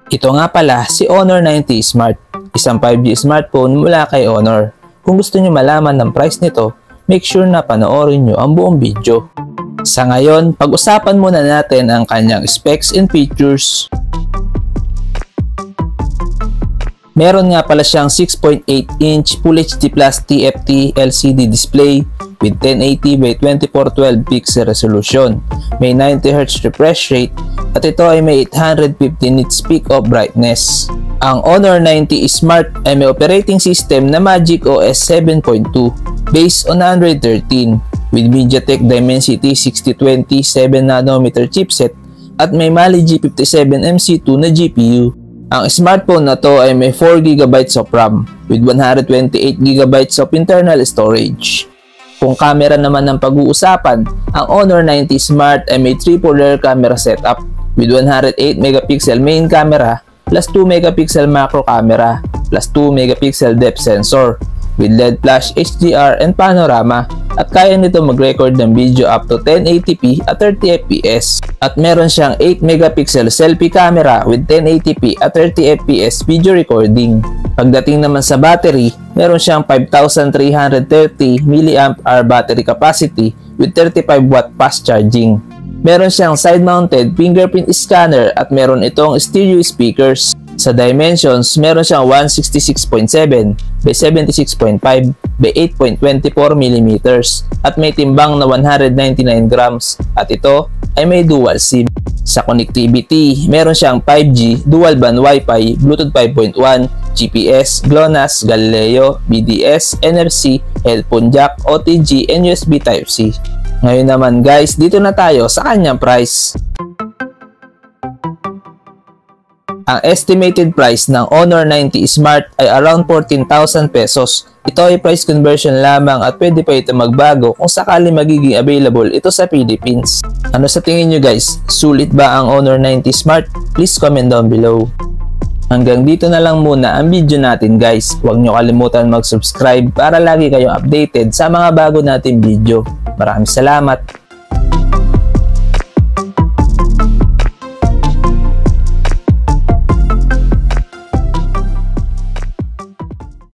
Ito nga pala si Honor 90 Smart, isang 5G smartphone mula kay Honor. Kung gusto nyo malaman ng price nito, make sure na panoorin nyo ang buong video. Sa ngayon, pag-usapan muna natin ang kanyang specs and features. Meron nga pala siyang 6.8-inch Full HD Plus TFT LCD display with 1080 by 2412 pixel resolution. May 90Hz refresh rate at ito ay may 850 nits peak of brightness. Ang Honor 90 Smart ay may operating system na Magic OS 7.2 based on Android 13 with MediaTek Dimensity 6020 7nm chipset at may Mali G57 MC2 na GPU. Ang smartphone na to ay may 4GB of RAM with 128GB of internal storage. Kung camera naman ng pag-uusapan, ang Honor 90 Smart ay may triple rear camera setup with 108MP main camera plus 2MP macro camera plus 2MP depth sensor with LED flash HDR and panorama at kaya nito mag-record ng video up to 1080p at 30fps. At meron siyang 8MP selfie camera with 1080p at 30fps video recording. Pagdating naman sa battery, meron siyang 5,330 mAh battery capacity with 35W fast charging. Meron siyang side-mounted fingerprint scanner at meron itong stereo speakers. Sa dimensions, meron siyang 166.7 by 76.5 by 8.24mm at may timbang na 199 grams at ito ay may dual SIM. Sa connectivity, meron siyang 5G, dual band Wi-Fi, Bluetooth 5.1, GPS, GLONASS, Galileo, BDS, NFC, headphone jack, OTG, and USB Type-C. Ngayon naman guys, dito na tayo sa kanyang price. Ang estimated price ng Honor 90 Smart ay around 14,000 pesos. Ito ay price conversion lamang at pwede pa ito magbago kung sakali magiging available ito sa Philippines. Ano sa tingin nyo guys? Sulit ba ang Honor 90 Smart? Please comment down below. Hanggang dito na lang muna ang video natin guys. Huwag nyo kalimutan mag-subscribe para lagi kayong updated sa mga bago nating video. Maraming salamat!